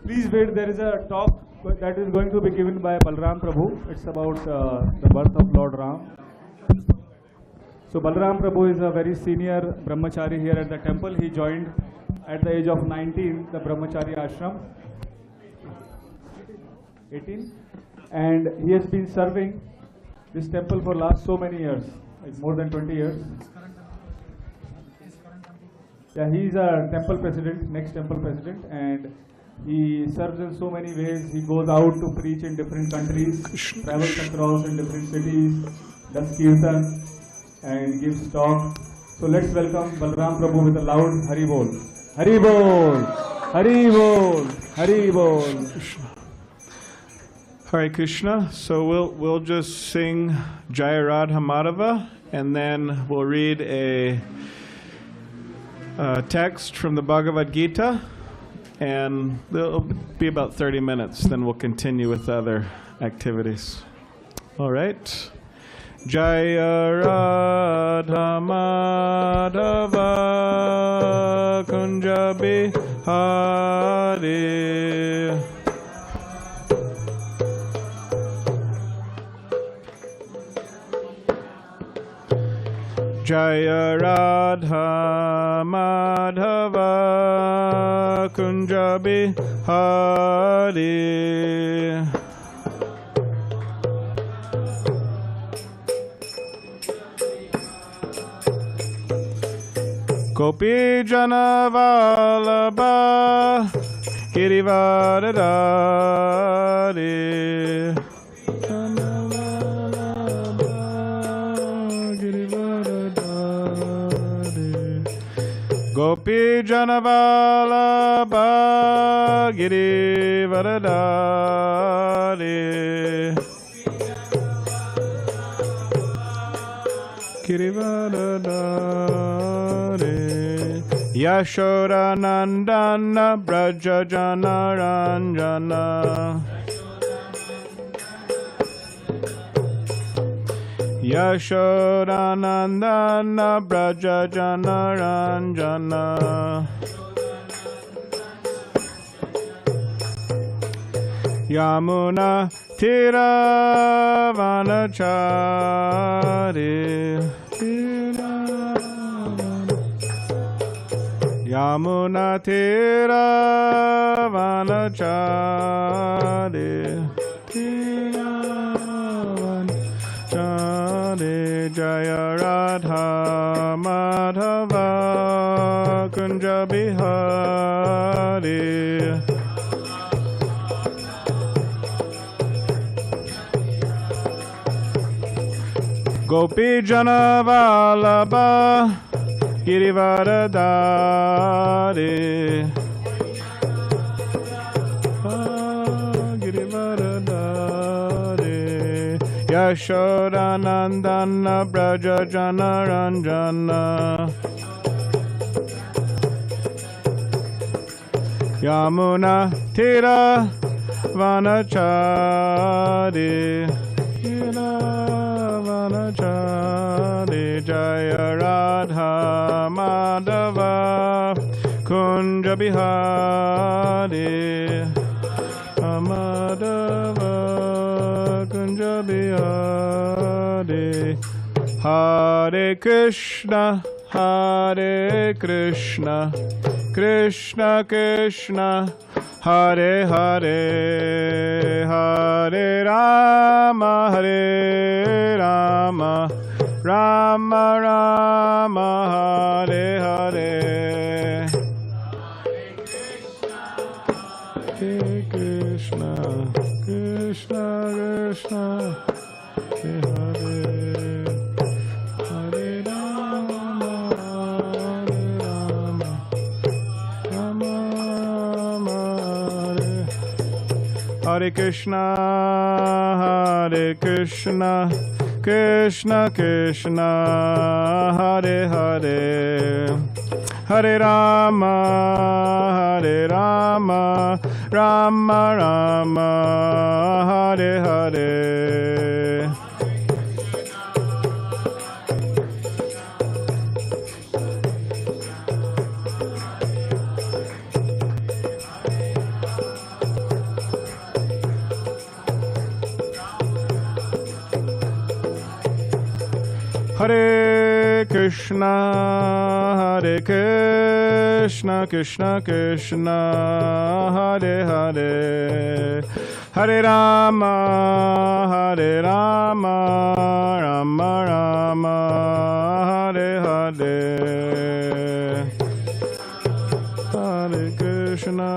Please wait, there is a talk that is going to be given by Balaram Prabhu. It's about the birth of Lord Ram. So Balaram Prabhu is a very senior brahmachari here at the temple. He joined at the age of 19 the brahmachari ashram. 18, and he has been serving this temple for last so many years, like more than 20 years. Yeah, he is a temple president, next temple president, and he serves in so many ways. He goes out to preach in different countries, travels across in different cities, does kirtan and gives talk. So let's welcome Balaram Prabhu with a loud Hari Bol. Hari Bol, Hari Bol, Hari Bol. Hare Krishna. So we'll just sing Jaya Radha Madhava, and then we'll read a text from the Bhagavad Gita, and it'll be about 30 minutes. Then we'll continue with other activities. All right. Jaya Radha Madhava Kunja Bihari. Jaya Radha Madhava Kunja Bihari. Gopi Jana Vallabha Girivardhari. Gopi Janavallabha Girivardhari. Girivardhari. Yashoda Nandana Braja Jana Ranjana. Yashodanandana Braja Jana Ranjana. Yamuna Tiravanachari. Yamuna Tiravanachari. Jaya Radha Madhava Kunja Bihari. Gopi Jana Vallabha Girivardhari. Yashodanandana Braja Jana Ranjana. Yamuna Tira Vanachari. Vanachari. Jaya Radha Madhava Kunja Bihari. Madhava Kunja Bihari. Hare Krishna, Hare Krishna, Krishna Krishna, Hare Hare, Hare Rama, Hare Rama, Rama Rama, Hare Hare. Hare Krishna, Krishna Krishna, Hare Hare, Hare Rama, Hare Rama, Rama Rama, Hare Krishna, Hare Krishna, Krishna Krishna, Hare Hare, Hare Rama, Hare Rama, Rama Rama, Hare Hare. Hare Krishna, Krishna Krishna, Hare Hare, Hare Rama, Rama Rama, Hare Hare, Hare Krishna,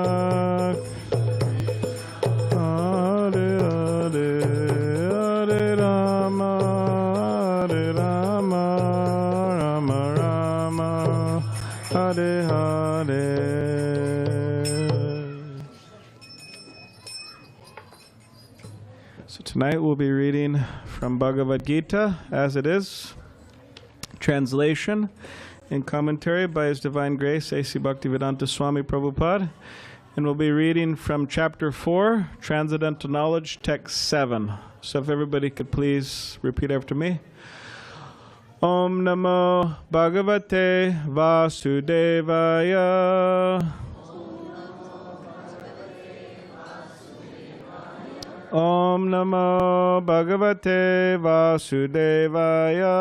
Hare Hare, Hare Rama, Rama Rama, Hare Hare. So tonight we'll be reading from Bhagavad Gita as it is, translation and commentary by His Divine Grace A.C. Bhaktivedanta Swami Prabhupada, and we'll be reading from chapter 4, Transcendental Knowledge, text 7. So if everybody could please repeat after me. Om Namo Bhagavate Vasudevaya. Om Namo Bhagavate Vasudevaya.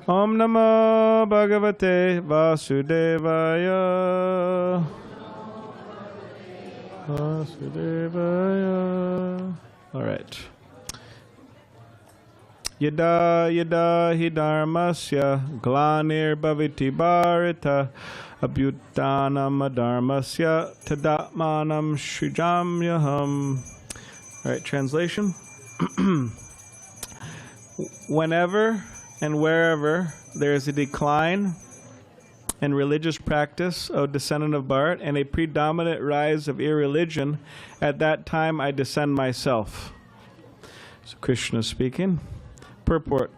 Om Namo Bhagavate Vasudevaya. Vasudevaya. All right. Yada yada hi dharmasya glanir bhaviti bharata abhyutanam adharmasya tadatmanam shrijamyaham. All right, translation. Whenever and wherever there is a decline in religious practice, O descendant of Bharat, and a predominant rise of irreligion, at that time I descend myself. So Krishna speaking. Purport.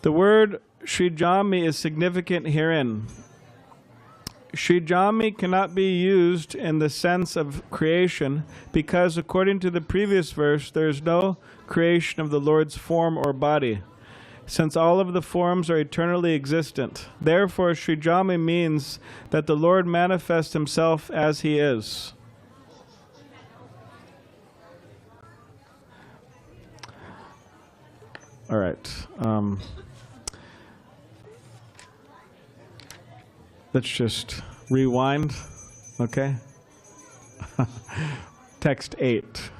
The word Shrijami is significant herein. Shrijami cannot be used in the sense of creation because, according to the previous verse, there is no creation of the Lord's form or body, since all of the forms are eternally existent. Therefore, Shrijami means that the Lord manifests Himself as He is. All right. Let's just rewind, okay? Text 8.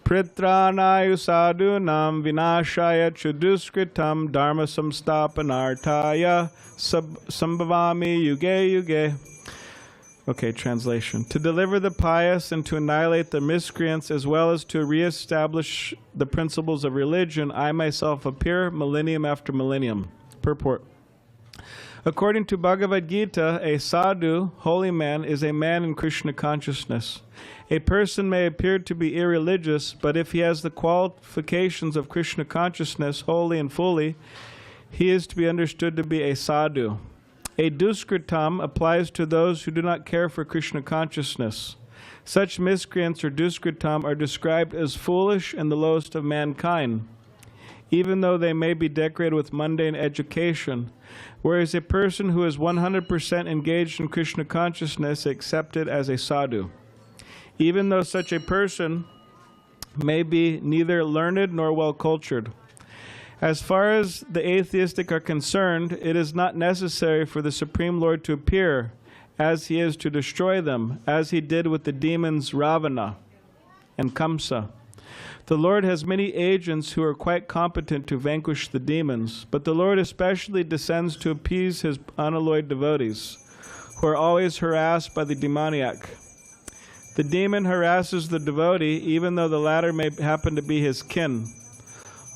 Pritranayu sadhunam vinashaya chuduskritam dharma samstapanartaya sambhavami yuge yuge. Okay, translation. To deliver the pious and to annihilate the miscreants, as well as to reestablish the principles of religion, I myself appear millennium after millennium. Purport. According to Bhagavad Gita, a sadhu, holy man, is a man in Krishna consciousness. A person may appear to be irreligious, but if he has the qualifications of Krishna consciousness wholly and fully, he is to be understood to be a sadhu. A duskritam applies to those who do not care for Krishna consciousness. Such miscreants or duskritam are described as foolish and the lowest of mankind, even though they may be decorated with mundane education, whereas a person who is 100% engaged in Krishna consciousness is accepted as a sadhu, even though such a person may be neither learned nor well-cultured. As far as the atheistic are concerned, it is not necessary for the Supreme Lord to appear, as He is to destroy them, as He did with the demons Ravana and Kamsa. The Lord has many agents who are quite competent to vanquish the demons, but the Lord especially descends to appease His unalloyed devotees, who are always harassed by the demoniac. The demon harasses the devotee, even though the latter may happen to be his kin.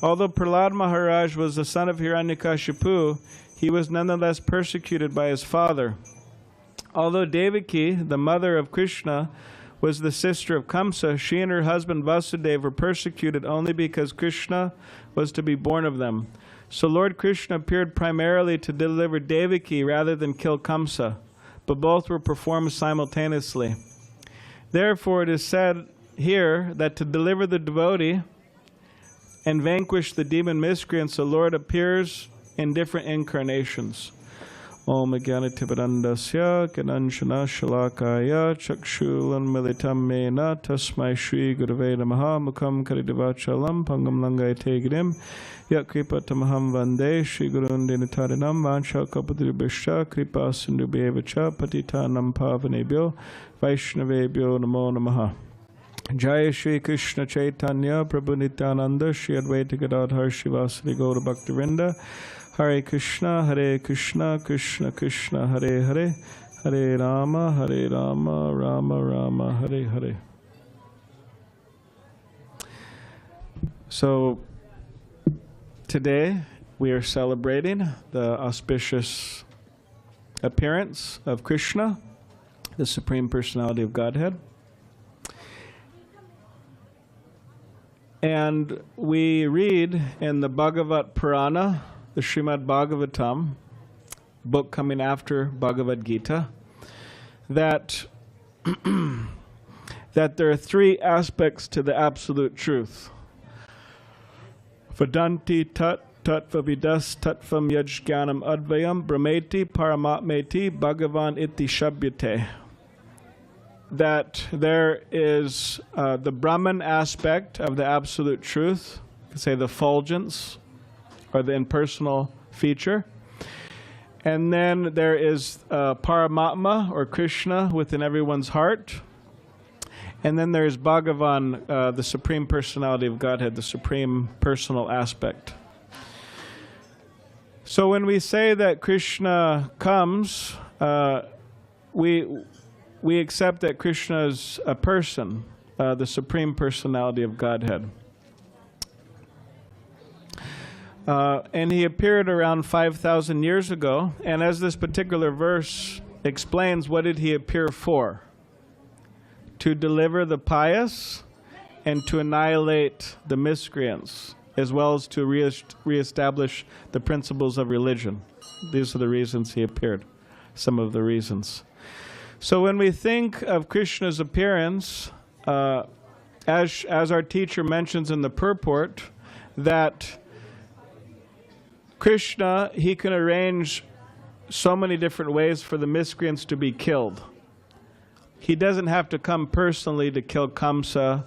Although Prahlad Maharaj was the son of Hiranyakashipu, he was nonetheless persecuted by his father. Although Devaki, the mother of Krishna, was the sister of Kamsa, she and her husband Vasudeva were persecuted only because Krishna was to be born of them. So Lord Krishna appeared primarily to deliver Devaki rather than kill Kamsa, but both were performed simultaneously. Therefore it is said here that to deliver the devotee and vanquish the demon miscreants, the Lord appears in different incarnations. Om Jnanatimirandasya Gananshana Shalakaya Chakshulanmilitam Mena Tasmai Shri Gurave Namaha Mukham Karidavachalam Pangam Langayate Girim Yakripatamaham Vande Shri Gurundinatarinam Vansha Kapadribhisha Kripa Sindhubevacha Patitanam Pavanebhyo Vaishnavebhyo Namo Namaha. Jai Shri Krishna Chaitanya Prabhu Nityananda Shri Advaita Gadadhar Shivasari Gaura Bhaktivinoda Hare Krishna Krishna Krishna Hare Hare Hare Rama Rama Rama Hare Hare. So today we are celebrating the auspicious appearance of Krishna, the Supreme Personality of Godhead. And we read in the Bhagavad Purana, the Srimad Bhagavatam, book coming after Bhagavad Gita, that that there are three aspects to the absolute truth. Vadanti tat tatvavidas tatvam yajganam advayam brahmeti paramatmeti bhagavan iti shabhyate. That there is the Brahman aspect of the absolute truth, you could say the fulgence, or the impersonal feature. And then there is Paramatma, or Krishna, within everyone's heart. And then there is Bhagavan, the Supreme Personality of Godhead, the Supreme Personal aspect. So when we say that Krishna comes, we accept that Krishna is a person, the Supreme Personality of Godhead. And he appeared around 5,000 years ago. And as this particular verse explains, what did he appear for? To deliver the pious and to annihilate the miscreants, as well as to reestablish the principles of religion. These are the reasons he appeared, some of the reasons. So when we think of Krishna's appearance, as our teacher mentions in the purport, that Krishna, he can arrange so many different ways for the miscreants to be killed. He doesn't have to come personally to kill Kamsa.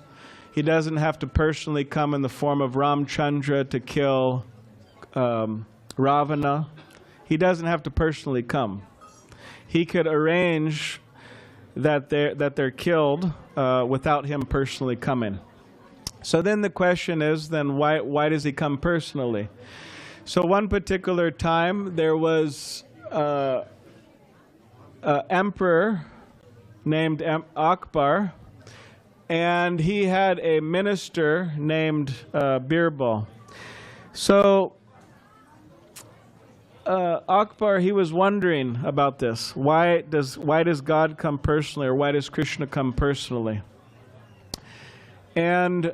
He doesn't have to personally come in the form of Ramchandra to kill Ravana. He doesn't have to personally come. He could arrange that they're killed without him personally coming. So then the question is, then why does he come personally? So one particular time there was an emperor named Akbar, and he had a minister named Birbal. So Akbar, he was wondering about this. Why does God come personally, or why does Krishna come personally? And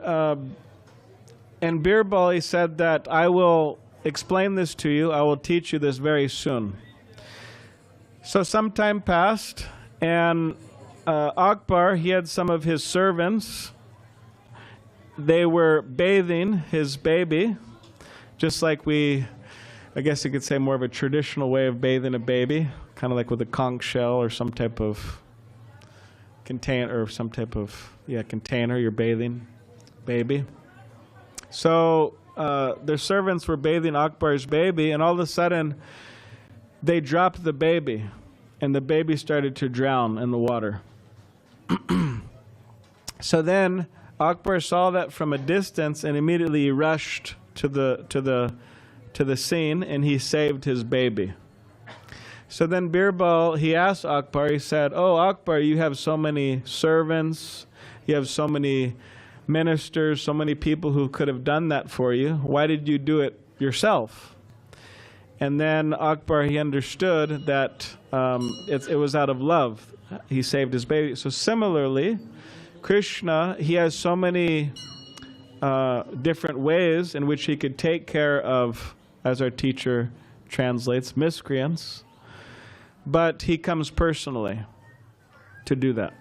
Birbal, he said that I will explain this to you. I will teach you this very soon. So some time passed, and Akbar, he had some of his servants. They were bathing his baby, just like I guess you could say more of a traditional way of bathing a baby, kind of like with a conch shell or some type of container, container you're bathing baby. So their servants were bathing Akbar's baby, and all of a sudden they dropped the baby, and the baby started to drown in the water. So then Akbar saw that from a distance, and immediately he rushed to the scene, and he saved his baby. So then Birbal, he asked Akbar, he said, "Oh, Akbar, you have so many servants, you have so many ministers, so many people who could have done that for you. Why did you do it yourself?" And then Akbar, he understood that it was out of love. He saved his baby. So similarly, Krishna, he has so many different ways in which he could take care of, as our teacher translates, miscreants, but he comes personally to do that,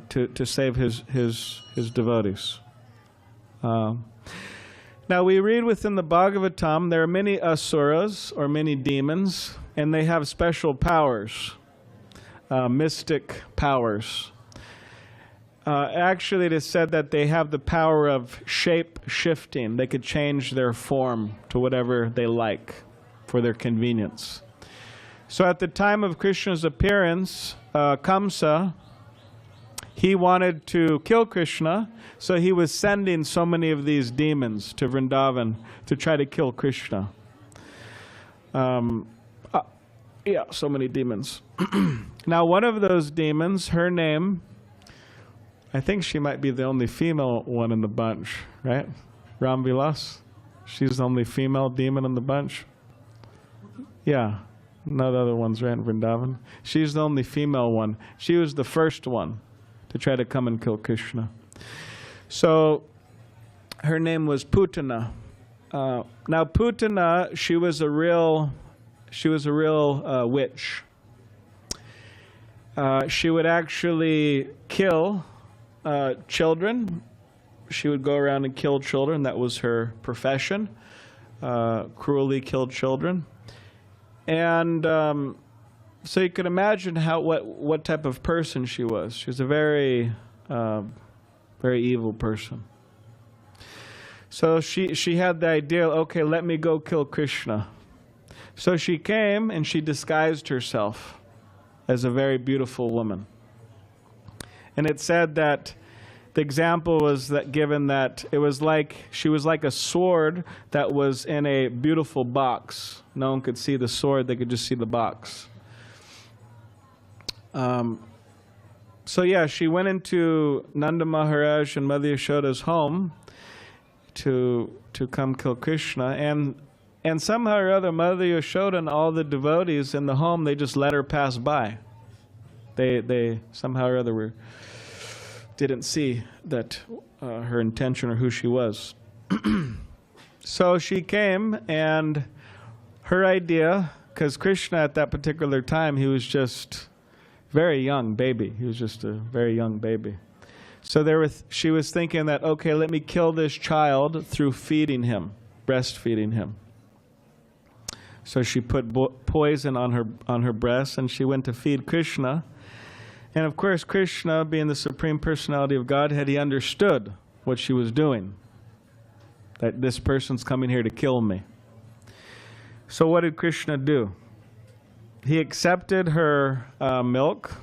to save his devotees. Now we read within the Bhagavatam, there are many asuras, or many demons, and they have special powers, mystic powers. Actually, it is said that they have the power of shape-shifting. They could change their form to whatever they like for their convenience. So at the time of Krishna's appearance, Kamsa, he wanted to kill Krishna, so he was sending so many of these demons to Vrindavan to try to kill Krishna. Yeah, so many demons. Now, one of those demons, her name, I think she might be the only female one in the bunch, right? Ram Vilas? She's the only female demon in the bunch? Yeah. No, the other ones ran Vrindavan. She's the only female one. She was the first one to try to come and kill Krishna. So her name was Putana. Now Putana, she was a real witch. She would actually kill children. She would go around and kill children. That was her profession. Cruelly killed children. And so you can imagine what type of person she was. She was a very evil person. So she had the idea, okay, let me go kill Krishna. So she came and she disguised herself as a very beautiful woman. And it said that the example was that given that it was like, she was like a sword that was in a beautiful box. No one could see the sword, they could just see the box. So yeah, she went into Nanda Maharaj and Mother Yashoda's home to come kill Krishna. And somehow or other, Mother Yashoda and all the devotees in the home, they just let her pass by. They somehow or other didn't see that her intention or who she was. So she came, and her idea, because Krishna at that particular time, he was just very young baby. He was just a very young baby. So she was thinking that, okay, let me kill this child through feeding him, breastfeeding him. So she put poison on her breast, and she went to feed Krishna. And of course, Krishna, being the Supreme Personality of Godhead, he understood what she was doing. That this person's coming here to kill me. So what did Krishna do? He accepted her milk,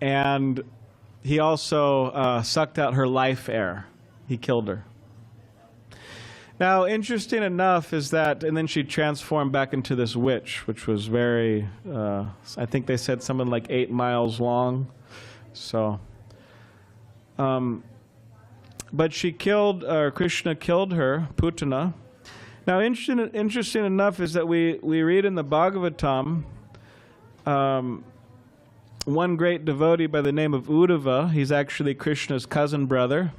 and he also sucked out her life air. He killed her. Now, interesting enough is that, and then she transformed back into this witch, which was very, I think they said something like 8 miles long. So, but she killed, Krishna killed her, Putana. Now, interesting enough is that we read in the Bhagavatam, one great devotee by the name of Uddhava, he's actually Krishna's cousin brother.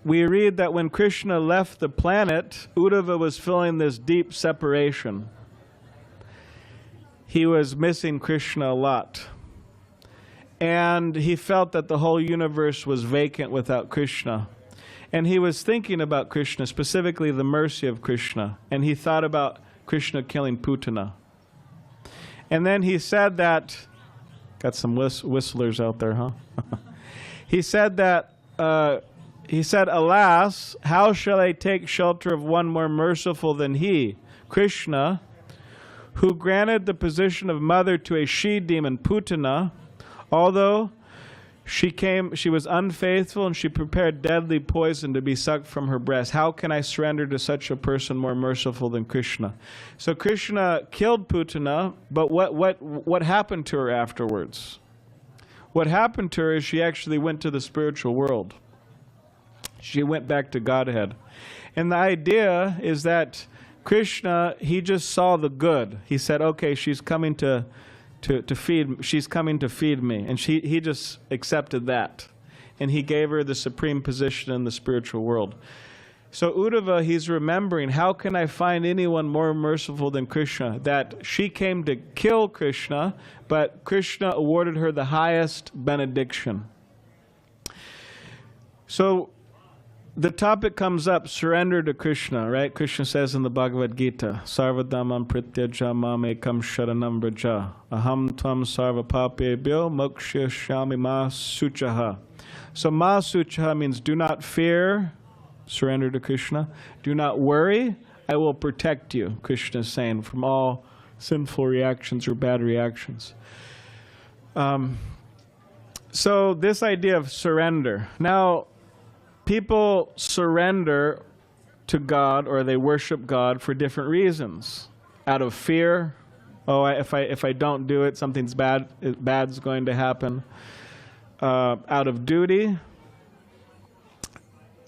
We read that when Krishna left the planet, Uddhava was feeling this deep separation. He was missing Krishna a lot. And he felt that the whole universe was vacant without Krishna. And he was thinking about Krishna, specifically the mercy of Krishna. And he thought about Krishna killing Putana. And then he said that, got some whistlers out there, huh? He said that, alas, how shall I take shelter of one more merciful than he, Krishna, who granted the position of mother to a she-demon, Putana, although she was unfaithful and she prepared deadly poison to be sucked from her breast. How can I surrender to such a person more merciful than Krishna? So Krishna killed Putana, but what happened to her afterwards? What happened to her is she actually went to the spiritual world. She went back to Godhead. And the idea is that Krishna, he just saw the good. He said, okay, she's coming to feed me. And he just accepted that. And he gave her the supreme position in the spiritual world. So Uddhava, he's remembering, how can I find anyone more merciful than Krishna? That she came to kill Krishna, but Krishna awarded her the highest benediction. So the topic comes up, surrender to Krishna, right? Krishna says in the Bhagavad Gita, Sarvadhamam prityaja mamekam sharanam vraja, aham tvam sarva papebhyo mokshishyami ma suchaha. So ma suchaha means do not fear, surrender to Krishna. Do not worry, I will protect you, Krishna is saying, from all sinful reactions or bad reactions. So this idea of surrender. Now, people surrender to God, or they worship God for different reasons. Out of fear, if I don't do it, something's bad's going to happen. Out of duty,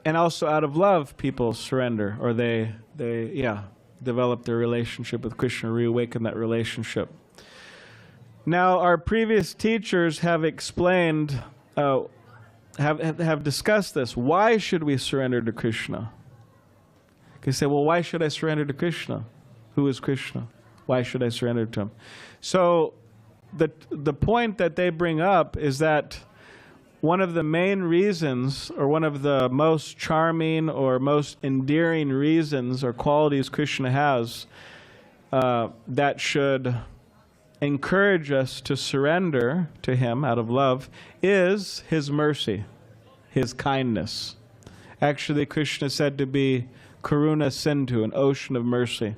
and also out of love, people surrender, or they develop their relationship with Krishna, reawaken that relationship. Now, our previous teachers have explained, have discussed this. Why should we surrender to Krishna? You say, well, why should I surrender to Krishna? Who is Krishna? Why should I surrender to him? So the point that they bring up is that one of the main reasons, or one of the most charming or most endearing reasons or qualities Krishna has that should encourage us to surrender to him out of love is his mercy, his kindness. Actually, Krishna is said to be Karuna Sindhu, an ocean of mercy.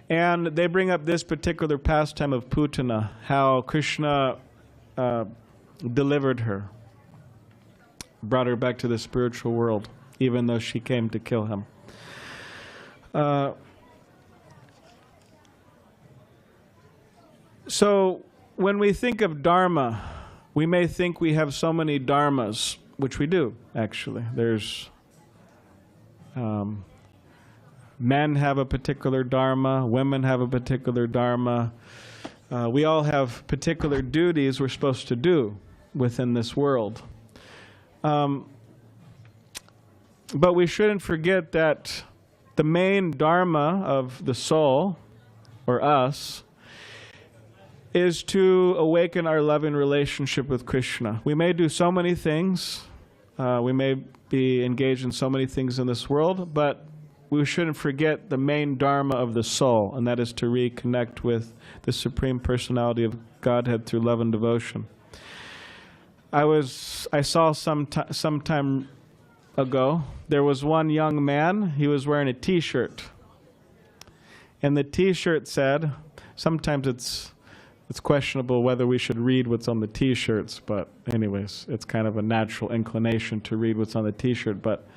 And they bring up this particular pastime of Putana, how Krishna delivered her, brought her back to the spiritual world, even though she came to kill him. So when we think of Dharma, we may think we have so many Dharmas, which we do, actually. There's men have a particular Dharma, women have a particular Dharma. We all have particular duties we're supposed to do within this world. But we shouldn't forget that the main Dharma of the soul, or us, is to awaken our loving relationship with Krishna. We may do so many things, we may be engaged in so many things in this world, but we shouldn't forget the main Dharma of the soul, and that is to reconnect with the Supreme Personality of Godhead through love and devotion. I saw some time ago, there was one young man, he was wearing a t-shirt. And the t-shirt said, sometimes it's questionable whether we should read what's on the t-shirts, but anyways, it's kind of a natural inclination to read what's on the t-shirt. But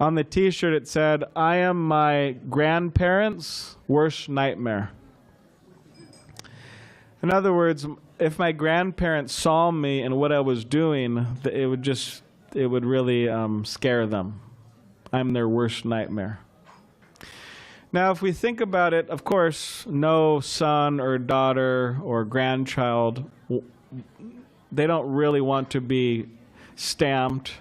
on the t-shirt it said, I am my grandparents' worst nightmare. In other words, if my grandparents saw me and what I was doing, it would really scare them. I'm their worst nightmare. Now, if we think about it, of course, no son or daughter or grandchild, they don't really want to be stamped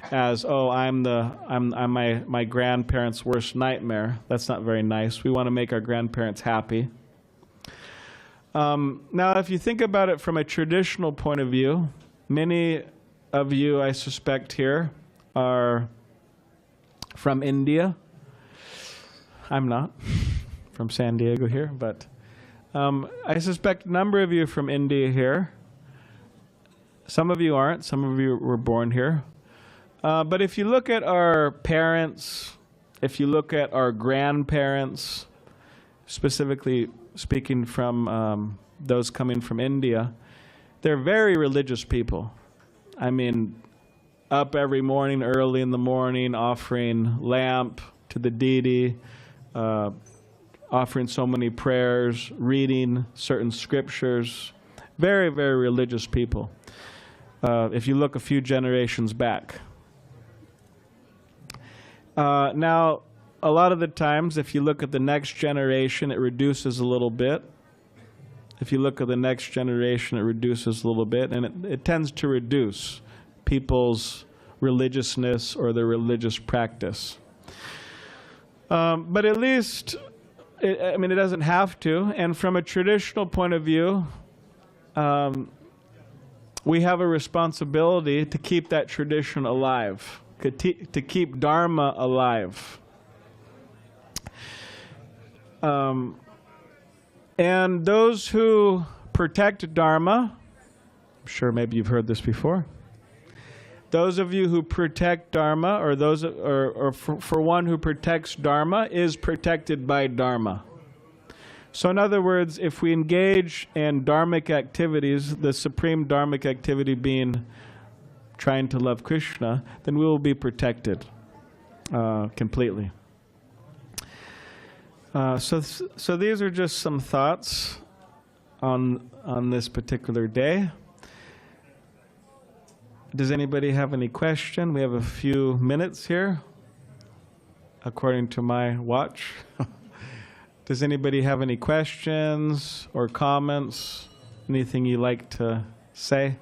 as, oh, I'm my grandparents' worst nightmare. That's not very nice. We want to make our grandparents happy. Now, if you think about it from a traditional point of view, many of you, I suspect here, are from India. I'm not from San Diego here, but I suspect a number of you are from India here. Some of you aren't. Some of you were born here. But if you look at our parents, if you look at our grandparents, specifically speaking from those coming from India, they're very religious people. I mean, up every morning, early in the morning, offering lamp to the deity, offering so many prayers, reading certain scriptures. Very, very religious people. If you look a few generations back. Now, a lot of the times, if you look at the next generation, it reduces a little bit. If you look at the next generation, it reduces a little bit, and it tends to reduce people's religiousness or their religious practice. But at least, it doesn't have to. And from a traditional point of view, we have a responsibility to keep that tradition alive. to keep Dharma alive. And those who protect Dharma, I'm sure maybe you've heard this before. Those of you who protect Dharma, or those, or for one who protects Dharma, is protected by Dharma. So in other words, if we engage in dharmic activities, the supreme dharmic activity being trying to love Krishna, then we will be protected completely. So these are just some thoughts on this particular day. Does anybody have any question? We have a few minutes here, according to my watch. Does anybody have any questions or comments? Anything you like to say?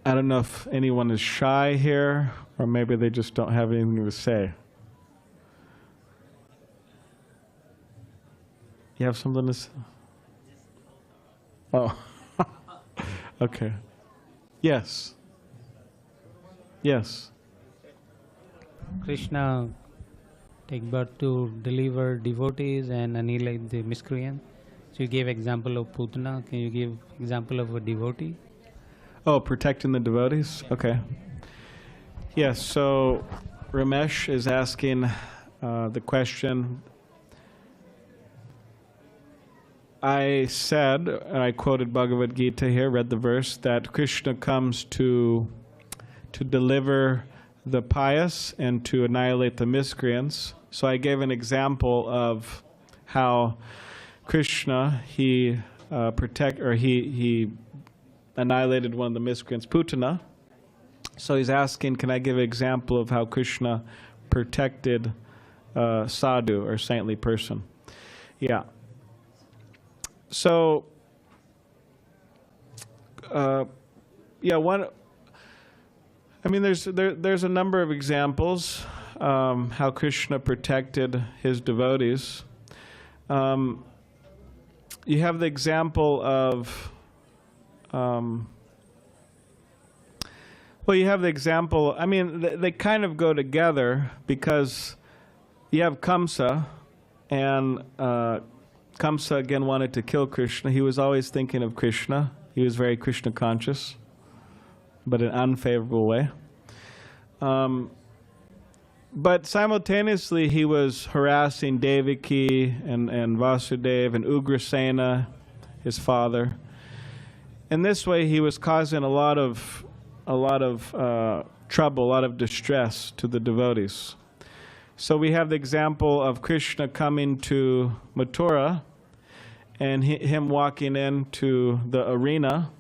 I don't know if anyone is shy here, or maybe they just don't have anything to say. You have something to say? Oh, okay. Yes. Yes. Krishna take birth to deliver devotees and annihilate the miscreants. So you gave example of Putana. Can you give example of a devotee? Oh, protecting the devotees? Okay. Yes, so Ramesh is asking the question. I said, and I quoted Bhagavad Gita here, read the verse, that Krishna comes to deliver the pious and to annihilate the miscreants. So I gave an example of how Krishna, he annihilated one of the miscreants, Putana. So he's asking, can I give an example of how Krishna protected sadhu, or saintly person? Yeah. So, there's a number of examples how Krishna protected his devotees. You have the example of, they kind of go together, because you have Kamsa, and Kamsa again wanted to kill Krishna. He was always thinking of Krishna. He was very Krishna conscious, but in an unfavorable way. But simultaneously he was harassing Devaki and Vasudeva and Ugrasena, his father. In this way he was causing a lot of trouble, a lot of distress to the devotees. So we have the example of Krishna coming to Mathura and him walking into the arena.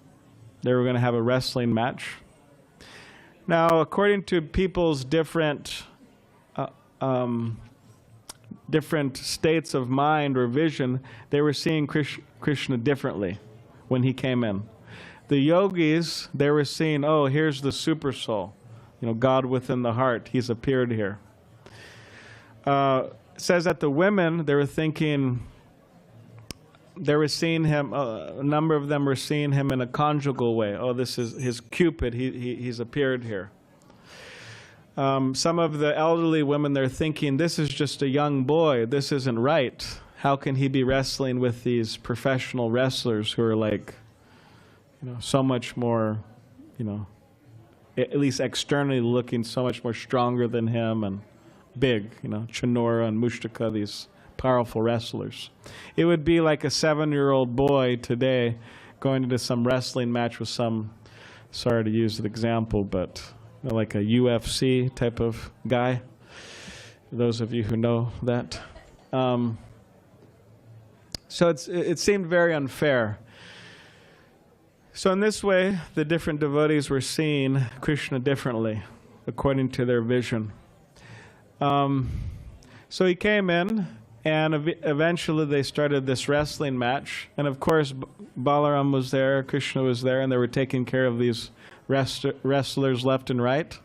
They were going to have a wrestling match. Now, according to people's different states of mind or vision, they were seeing Krishna differently when he came in. The yogis, they were seeing, oh, here's the super soul, God within the heart. He's appeared here. It says that the women, they were seeing him, a number of them were seeing him in a conjugal way. Oh, this is his Cupid, he's appeared here. Some of the elderly women, they're thinking, this is just a young boy, this isn't right. How can he be wrestling with these professional wrestlers who are like, so much more, at least externally looking so much more stronger than him and big, Chanora and Mushtaka, these powerful wrestlers. It would be like a 7-year-old boy today going into some wrestling match with some, sorry to use the example, but like a UFC type of guy. Those of you who know that. So it seemed very unfair. So in this way, the different devotees were seeing Krishna differently, according to their vision. So he came in, and eventually they started this wrestling match. And of course, Balarama was there, Krishna was there, and they were taking care of these wrestlers left and right.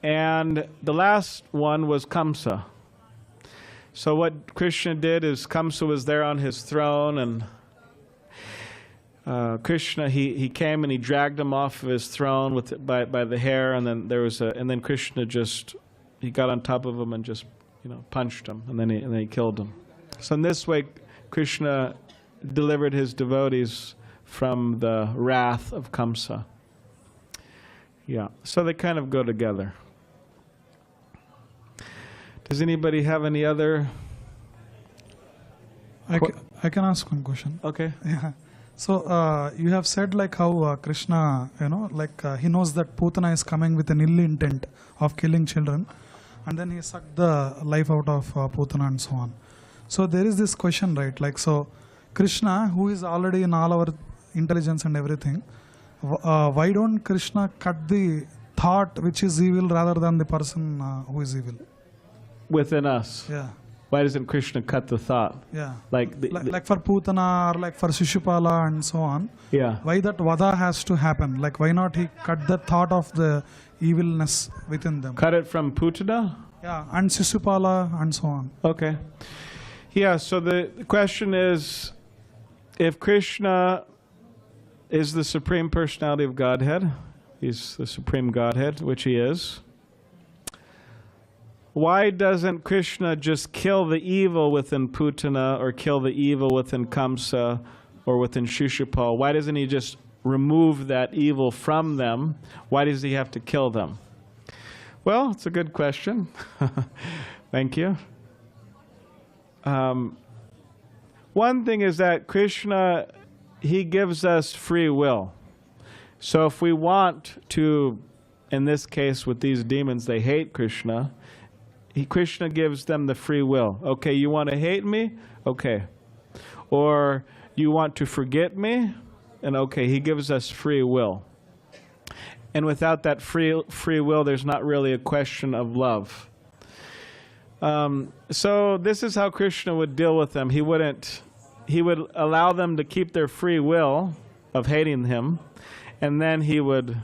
And the last one was Kamsa. So what Krishna did is Kamsa was there on his throne, and Krishna he came and he dragged him off of his throne by the hair, and then then Krishna he got on top of him and just punched him, and then he killed him. So in this way, Krishna delivered his devotees from the wrath of Kamsa. Yeah, so they kind of go together. Does anybody have any other? I can ask one question. Okay. Yeah. So you have said like how Krishna, he knows that Putana is coming with an ill intent of killing children, and then he sucked the life out of Putana and so on. So there is this question, right? Like, so Krishna, who is already in all our intelligence and everything, why don't Krishna cut the thought which is evil rather than the person who is evil? Within us. Yeah. Why doesn't Krishna cut the thought? Yeah. Like for Putana or like for Shishupala and so on. Yeah. Why that vada has to happen? Like, why not he cut the thought of the evilness within them? Cut it from Putana? Yeah, and Shishupala and so on. Okay. Yeah, so the question is, if Krishna is the Supreme Personality of Godhead, he's the Supreme Godhead, which he is, why doesn't Krishna just kill the evil within Putana or kill the evil within Kamsa or within Shishupal? Why doesn't he just remove that evil from them? Why does he have to kill them? Well, it's a good question. Thank you. One thing is that Krishna, he gives us free will. So if we want to, in this case with these demons, they hate Krishna, Krishna gives them the free will. Okay, you want to hate me? Okay. Or you want to forget me? And okay, he gives us free will. And without that free will, there's not really a question of love. So this is how Krishna would deal with them. He would allow them to keep their free will of hating him, and then he would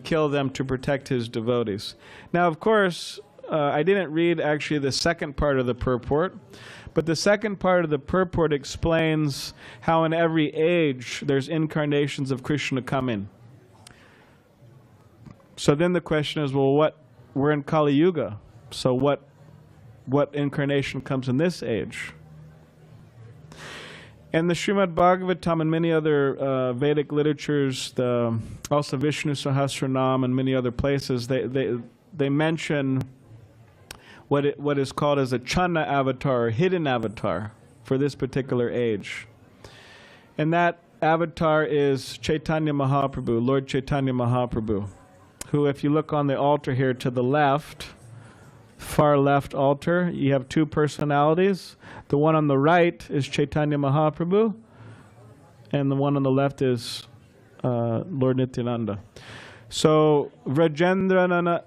kill them to protect his devotees. Now, of course, I didn't read actually the second part of the purport, but the second part of the purport explains how in every age there's incarnations of Krishna coming. So then the question is, well, we're in Kali Yuga, so what incarnation comes in this age? And the Srimad Bhagavatam and many other Vedic literatures, also Vishnu Sahasranam and many other places, they mention what is called as a Channa avatar, or hidden avatar, for this particular age. And that avatar is Chaitanya Mahaprabhu, Lord Chaitanya Mahaprabhu, who, if you look on the altar here to the left, far left altar, you have two personalities. The one on the right is Chaitanya Mahaprabhu, and the one on the left is Lord Nityananda. So Vrajendranandana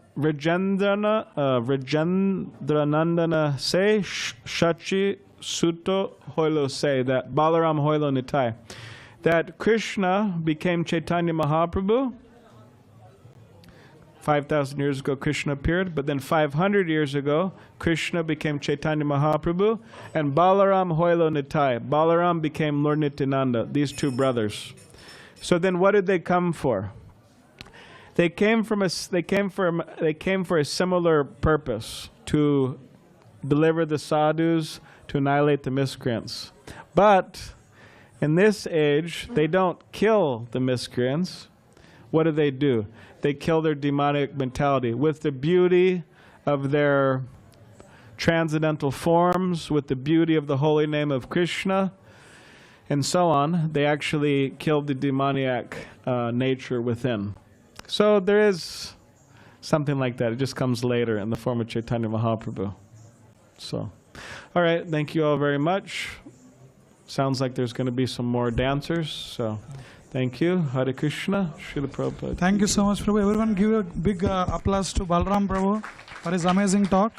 say Shachi Sutto Hoilo say, that Balaram Hoilo Nitai, that Krishna became Chaitanya Mahaprabhu. 5,000 years ago Krishna appeared, but then 500 years ago Krishna became Chaitanya Mahaprabhu, and Balaram Hoilo Nitai, Balaram became Lord Nityananda, these two brothers. So then what did they come for? They came for a similar purpose, to deliver the sadhus, to annihilate the miscreants. But in this age, they don't kill the miscreants. What do? They kill their demonic mentality. With the beauty of their transcendental forms, with the beauty of the holy name of Krishna, and so on, they actually killed the demoniac nature within. So there is something like that. It just comes later in the form of Chaitanya Mahaprabhu. So, all right, thank you all very much. Sounds like there's going to be some more dancers, so thank you. Hare Krishna, Srila Prabhupada. Thank you so much, Prabhu. Everyone give a big applause to Balaram Prabhu for his amazing talk.